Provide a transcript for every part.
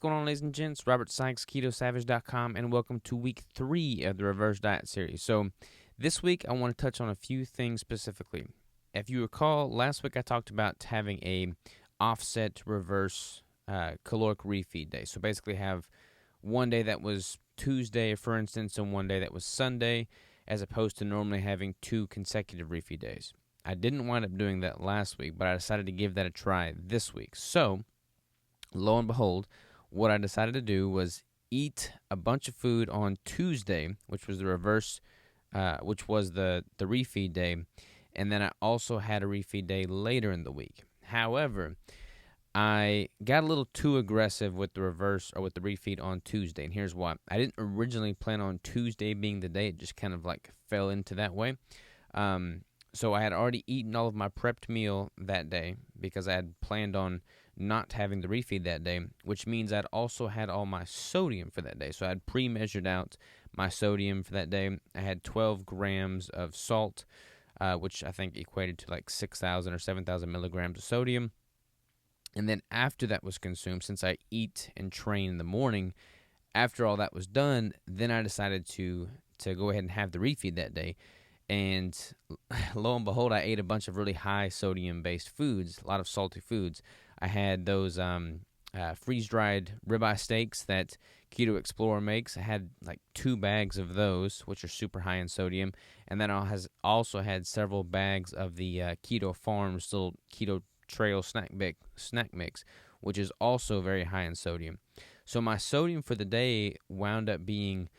going on, ladies and gents? Robert Sykes, KetoSavage.com, and welcome to week 3 of the Reverse Diet Series. So, this week I want to touch on a few things specifically. If you recall, last week I talked about having a offset reverse caloric refeed day. So, basically have one day that was Tuesday, for instance, and one day that was Sunday, as opposed to normally having 2 consecutive refeed days. I didn't wind up doing that last week, but I decided to give that a try this week. So, lo and behold, what I decided to do was eat a bunch of food on Tuesday, which was the reverse, which was the refeed day, and then I also had a refeed day later in the week. However, I got a little too aggressive with the reverse or with the refeed on Tuesday, and here's why. I didn't originally plan on Tuesday being the day. It just kind of like fell into that way. So I had already eaten all of my prepped meal that day because I had planned on not having the refeed that day, which means I'd also had all my sodium for that day. So I had pre-measured out my sodium for that day. I had 12 grams of salt, which I think equated to like 6,000 or 7,000 milligrams of sodium. And then after that was consumed, since I eat and train in the morning, after all that was done, then I decided to go ahead and have the refeed that day. And lo and behold, I ate a bunch of really high sodium-based foods, a lot of salty foods. I had those freeze-dried ribeye steaks that Keto Explorer makes. I had like 2 bags of those, which are super high in sodium. And then I also had several bags of the Keto Farms little Keto Trail snack mix, which is also very high in sodium. So my sodium for the day wound up being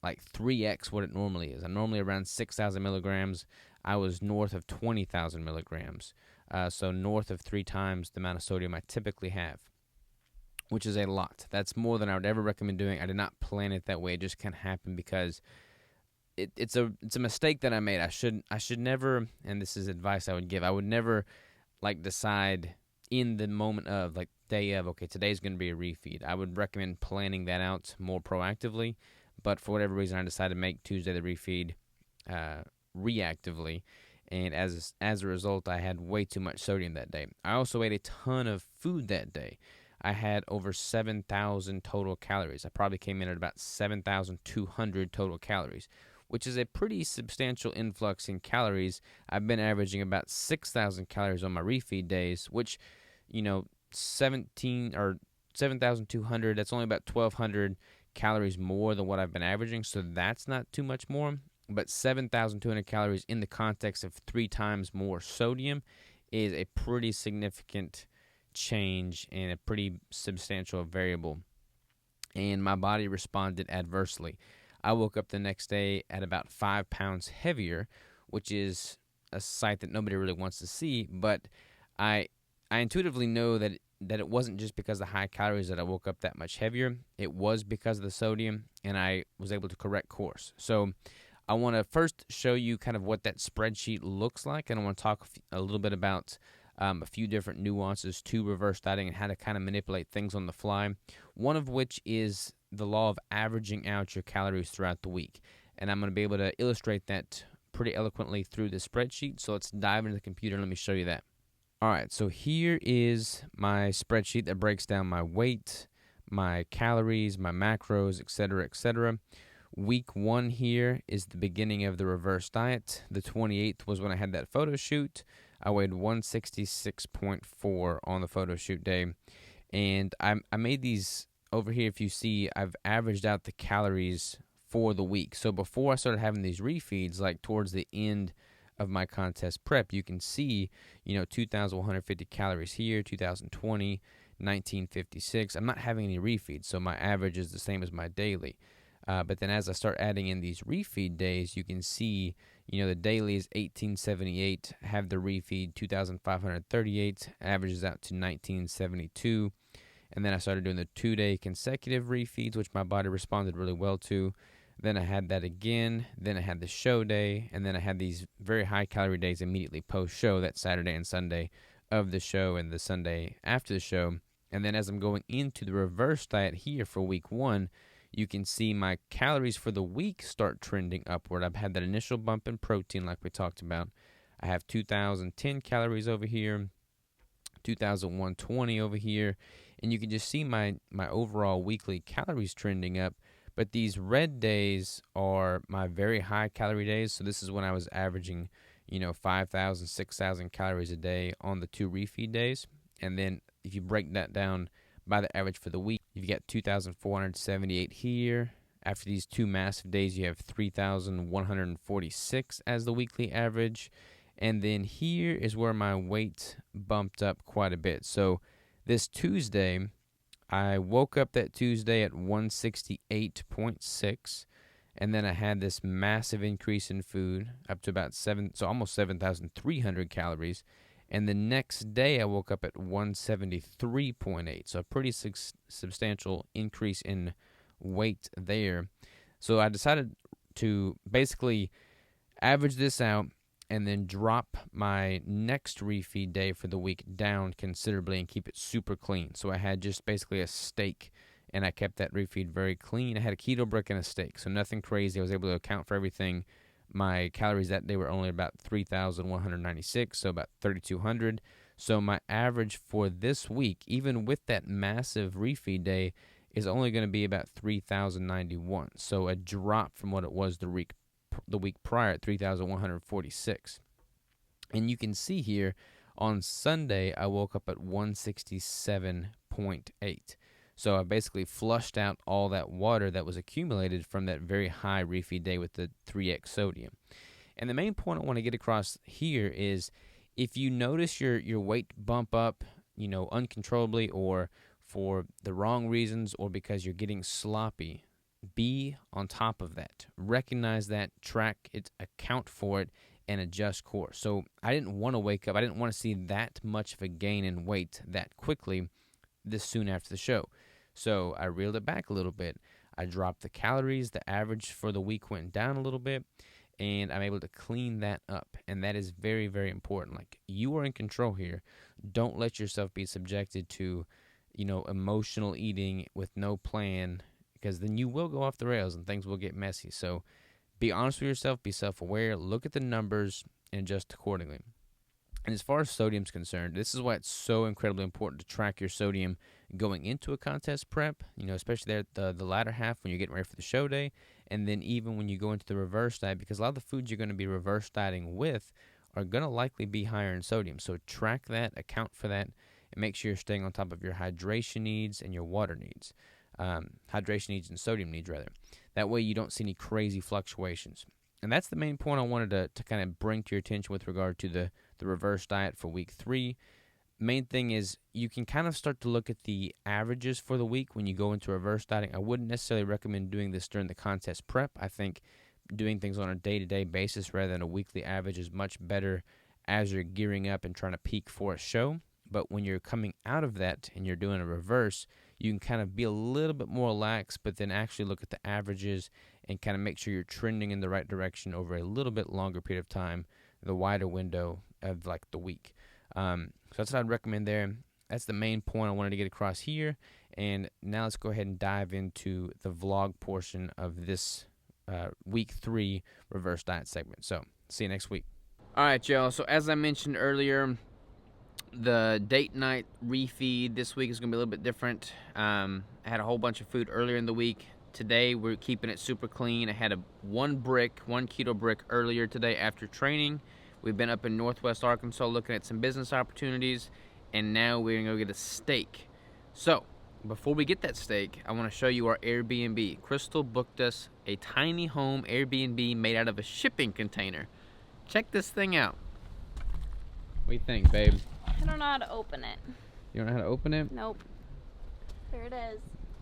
like 3x what it normally is. I'm normally around 6,000 milligrams. I was north of 20,000 milligrams. So north of 3 times the amount of sodium I typically have, which is a lot. That's more than I would ever recommend doing. I did not plan it that way. It just kind of happened because it's a mistake that I made. I should never, and this is advice I would give, I would never like decide in the moment of like day of, okay, today's going to be a refeed. I would recommend planning that out more proactively. But for whatever reason, I decided to make Tuesday the refeed reactively. And as a result, I had way too much sodium that day. I also ate a ton of food that day. I had over 7,000 total calories. I probably came in at about 7,200 total calories, which is a pretty substantial influx in calories. I've been averaging about 6,000 calories on my refeed days, which, 7,200, that's only about 1,200 calories more than what I've been averaging, so that's not too much more. But 7,200 calories in the context of 3 times more sodium is a pretty significant change and a pretty substantial variable. And my body responded adversely. I woke up the next day at about 5 pounds heavier, which is a sight that nobody really wants to see. But I intuitively know that it wasn't just because of the high calories that I woke up that much heavier. It was because of the sodium, and I was able to correct course. So I want to first show you kind of what that spreadsheet looks like, and I want to talk a little bit about a few different nuances to reverse dieting and how to kind of manipulate things on the fly, one of which is the law of averaging out your calories throughout the week. And I'm going to be able to illustrate that pretty eloquently through the spreadsheet. So let's dive into the computer and let me show you that. All right, so here is my spreadsheet that breaks down my weight, my calories, my macros, etc., etc. Week 1 here is the beginning of the reverse diet. The 28th was when I had that photo shoot. I weighed 166.4 on the photo shoot day. And I made these over here. If you see, I've averaged out the calories for the week. So before I started having these refeeds, like towards the end of my contest prep, you can see, 2,150 calories here, 2,020, 1,956. I'm not having any refeeds, so my average is the same as my daily. But then as I start adding in these refeed days, you can see, the daily is 1878, have the refeed 2,538, averages out to 1972. And then I started doing the 2-day consecutive refeeds, which my body responded really well to. Then I had that again. Then I had the show day. And then I had these very high calorie days immediately post-show, that Saturday and Sunday of the show and the Sunday after the show. And then as I'm going into the reverse diet here for week 1, you can see my calories for the week start trending upward. I've had that initial bump in protein like we talked about. I have 2,010 calories over here, 2,120 over here, and you can just see my overall weekly calories trending up. But these red days are my very high calorie days. So this is when I was averaging, 5,000, 6,000 calories a day on the 2 refeed days. And then if you break that down by the average for the week, you've got 2,478 here. After these 2 massive days, you have 3,146 as the weekly average. And then here is where my weight bumped up quite a bit. So this Tuesday, I woke up that Tuesday at 168.6, and then I had this massive increase in food up to about almost 7,300 calories. And the next day I woke up at 173.8, so a pretty substantial increase in weight there. So I decided to basically average this out and then drop my next refeed day for the week down considerably and keep it super clean. So I had just basically a steak, and I kept that refeed very clean. I had a keto brick and a steak, so nothing crazy. I was able to account for everything. My calories that day were only about 3,196, so about 3,200. So my average for this week, even with that massive refeed day, is only going to be about 3,091. So a drop from what it was the week prior at 3,146. And you can see here on Sunday I woke up at 167.8. So I basically flushed out all that water that was accumulated from that very high refeed day with the 3x sodium. And the main point I want to get across here is if you notice your weight bump up, uncontrollably or for the wrong reasons or because you're getting sloppy, be on top of that. Recognize that, track it, account for it, and adjust course. So I didn't want to wake up. I didn't want to see that much of a gain in weight that quickly this soon after the show. So I reeled it back a little bit. I dropped the calories. The average for the week went down a little bit, and I'm able to clean that up. And that is very, very important. Like, you are in control here. Don't let yourself be subjected to, emotional eating with no plan, because then you will go off the rails and things will get messy. So be honest with yourself, be self-aware, look at the numbers, and adjust accordingly. And as far as sodium's concerned, this is why it's so incredibly important to track your sodium going into a contest prep, especially there at the latter half when you're getting ready for the show day, and then even when you go into the reverse diet, because a lot of the foods you're going to be reverse dieting with are going to likely be higher in sodium. So track that, account for that, and make sure you're staying on top of your hydration needs and your water needs. Hydration needs and sodium needs, rather. That way you don't see any crazy fluctuations. And that's the main point I wanted to kind of bring to your attention with regard to the reverse diet for week 3. Main thing is you can kind of start to look at the averages for the week when you go into reverse dieting. I wouldn't necessarily recommend doing this during the contest prep. I think doing things on a day-to-day basis rather than a weekly average is much better as you're gearing up and trying to peak for a show. But when you're coming out of that and you're doing a reverse, you can kind of be a little bit more lax, but then actually look at the averages and kind of make sure you're trending in the right direction over a little bit longer period of time, the wider window of like the week. So that's what I'd recommend there. That's the main point I wanted to get across here. And now let's go ahead and dive into the vlog portion of this week 3 reverse diet segment. So see you next week. All right, y'all. So as I mentioned earlier, the date night refeed this week is going to be a little bit different. I had a whole bunch of food earlier in the week. Today we're keeping it super clean. I had one keto brick earlier today after training. We've been up in Northwest Arkansas looking at some business opportunities, and now we're going to go get a steak. So before we get that steak, I want to show you our Airbnb. Crystal booked us a tiny home Airbnb made out of a shipping container. Check this thing out. What do you think, babe? I don't know how to open it. You don't know how to open it? Nope. There it is.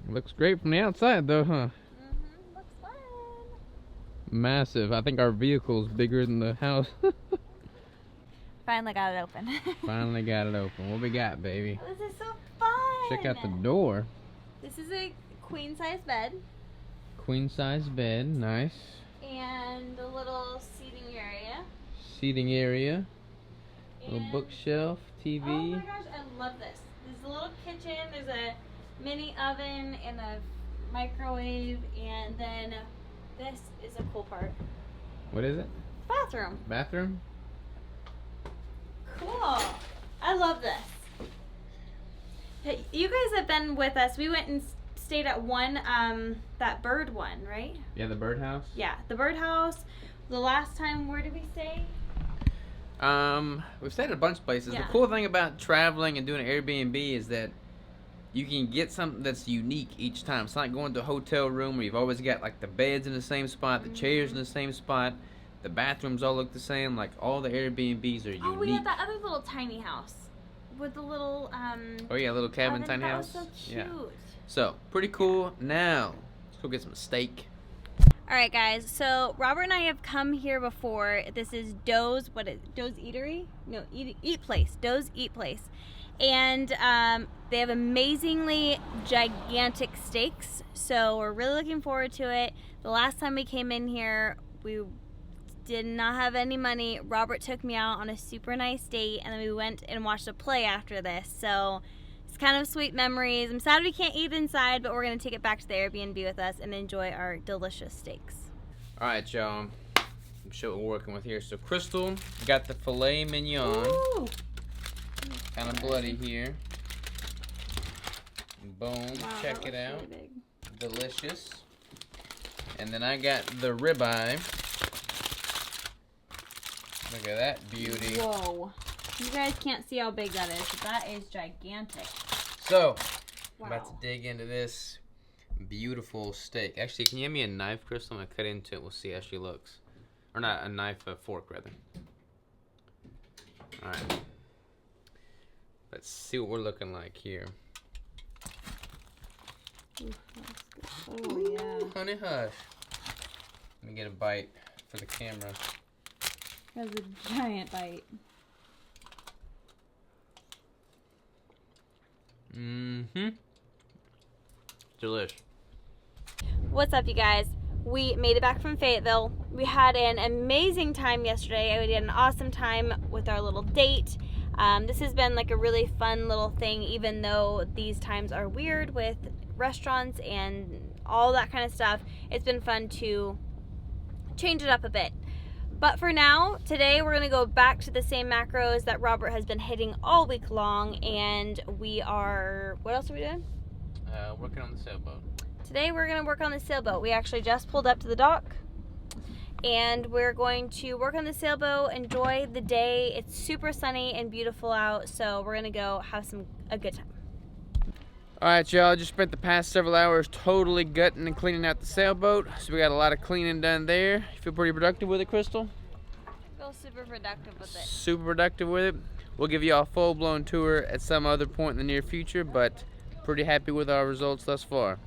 It looks great from the outside, though, huh? Mm-hmm. Looks fun. Massive. I think our vehicle's bigger than the house. Finally got it open. Finally got it open. What we got, baby? This is so fun. Check out the door. This is a queen-size bed. Queen-size bed. Nice. And a little seating area. Seating area. Little bookshelf, TV. Oh my gosh, I love this. There's a little kitchen, there's a mini oven and a microwave, and then this is a cool part. What is it? Bathroom. Bathroom? Cool. I love this. Hey, you guys have been with us. We went and stayed at one, that bird one, right? Yeah, the birdhouse. Yeah, the birdhouse. The last time, where did we stay? We've stayed at a bunch of places. Yeah. The cool thing about traveling and doing an Airbnb is that you can get something that's unique each time. It's not going to a hotel room where you've always got like the beds in the same spot, the chairs in the same spot, the bathrooms all look the same. Like all the Airbnbs are unique. Oh, we had that other little tiny house with the little Oh yeah, little cabin, oven. tiny That house. was so cute. Yeah. So pretty cool. Now let's go get some steak. All right, guys. So Robert and I have come here before. This is Doe's. What is Doe's Eatery? No, Eat Place. Doe's Eat Place, and they have amazingly gigantic steaks. So we're really looking forward to it. The last time we came in here, we did not have any money. Robert took me out on a super nice date, and then we went and watched a play after this. So it's kind of sweet memories. I'm sad we can't eat inside, but we're going to take it back to the Airbnb with us and enjoy our delicious steaks. All right, y'all. I'm sure what we're working with here. So Crystal got the filet mignon. Ooh. Kind of bloody here. Boom. Wow, Check that it out. looks really big. Delicious. And then I got the ribeye. Look at that beauty. Whoa. You guys can't see how big that is, but that is gigantic. So, Wow. I'm about to dig into this beautiful steak. Actually, can you hand me a knife, Crystal? I'm going to cut into it. We'll see how she looks. Or not a knife, a fork, rather. Alright. Let's see what we're looking like here. Ooh, that's good. Oh, yeah. Honey hush. Let me get a bite for the camera. That's a giant bite. Mm-hmm. Delish. What's up, you guys? We made it back from Fayetteville. We had an amazing time yesterday. We had an awesome time with our little date. This has been like a really fun little thing, even though these times are weird with restaurants and all that kind of stuff. It's been fun to change it up a bit. But for now, today we're going to go back to the same macros that Robert has been hitting all week long, and we are, what else are we doing? Working on the sailboat. Today we're going to work on the sailboat. We actually just pulled up to the dock, and we're going to work on the sailboat, enjoy the day. It's super sunny and beautiful out, so we're going to go have a good time. Alright, y'all, just spent the past several hours totally gutting and cleaning out the sailboat. So we got a lot of cleaning done there. You feel pretty productive with it, Crystal? I feel super productive with it. Super productive with it. We'll give you a full-blown tour at some other point in the near future, but pretty happy with our results thus far.